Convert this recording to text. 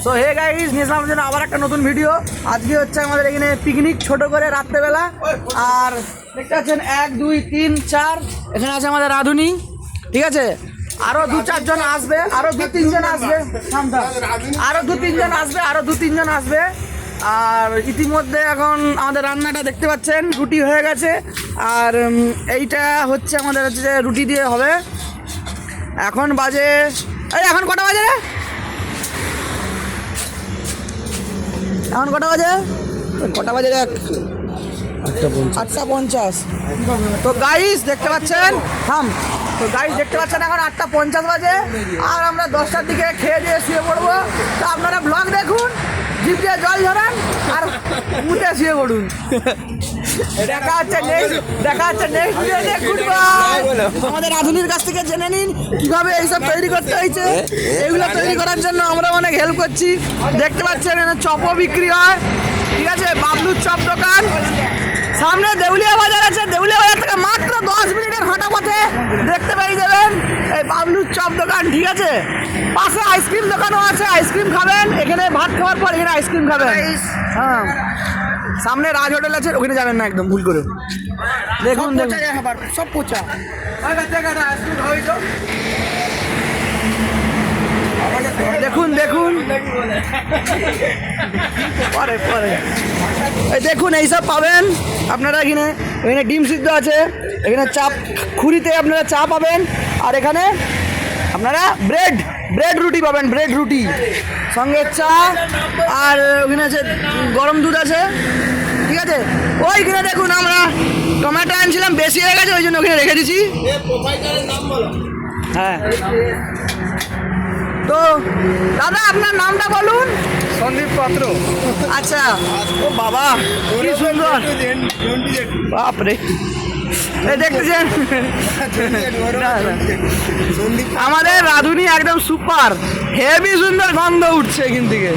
So hey guys, নিয়ে আসলাম জন্য আবার একটা নতুন ভিডিও। আজকে হচ্ছে আমাদের এখানে পিকনিক, ছোট করে রাত্রেবেলা। আর দেখতে পাচ্ছেন 1 2 3 4 এখানে আছে আমাদের রাঁধুনি, ঠিক আছে। আরো 2-4 জন আসবে, আরো 2-3 জন আসবে, আরো 2-3 জন আসবে, আরো 2-3 জন আসবে। আর ইতিমধ্যে এখন আমাদের রান্নাটা দেখতে পাচ্ছেন, রুটি হয়ে গেছে। আর এইটা হচ্ছে আমাদের হচ্ছে যে রুটি দিয়ে হবে। এখন বাজে, এই এখন কটা বাজে রে? এখন কটা বাজে? কটা বাজে দেখ, 8:50। তো গাইস দেখতে পাচ্ছেন, তো গাইস দেখতে পাচ্ছেন এখন 8:50 বাজে। আর আমরা 10টার দিকে খেয়ে দিয়ে শুয়ে পড়বো। তো আপনারা ব্লগ দেখুন, জিভ দিয়ে জল ঝরান আর মুখে শুয়ে পড়ুন। দেখা হচ্ছে নেক্সট ভিডিওতে। Good bye. আমাদের রাধুনির কাছ থেকে জেনে নিন কিভাবে এইসব তৈরি করতে হয়েছে। এইগুলো তৈরি করার জন্য আমরা অনেক হেল্প করছি। দেখতে পাচ্ছেন এখানে চপও বিক্রি হয়, ঠিক আছে। বাবলুর চপ দোকান, সামনে দেউলিয়া বাজার আছে। দেউলিয়া বাজার থেকে মাত্র 10 মিনিটের হাঁটা পথে দেখতে পেয়ে যাবেন এই বাবলুর চপ দোকান, ঠিক আছে। পাশে আইসক্রিম দোকানও আছে, আইসক্রিম খাবেন। এখানে ভাত খাওয়ার পর এখানে আইসক্রিম খাবেন। হ্যাঁ, সামনে রাজ হোটেল আছে, ওখানে যাবেন না একদম ভুল করে। দেখুন সব পোচা। দেখুন পরে এই দেখুন, এইসব পাবেন আপনারা এখানে। এখানে ডিম সিদ্ধ আছে, এখানে চাপ খুঁড়িতে আপনারা চা পাবেন। আর এখানে আপনারা ব্রেড রুটি পাবেন, ব্রেড রুটি সঙ্গে চা। আর ওখানে আছে গরম দুধ আছে, ঠিক আছে। ওইখানে দেখুন আমরা টমেটো আনছিলাম, বেশি হয়ে গেছে, ওই জন্য ওখানে রেখে দিচ্ছি। হ্যাঁ, তো দাদা আপনার নামটা বলুন। সন্দীপ পাত্র। আচ্ছা, ও বাবা কি সুন্দর, বাপরে। এই দেখতেছেন আমাদের রাঁধুনি একদম সুপার, হেভি সুন্দর গন্ধ উঠছে এখান থেকে।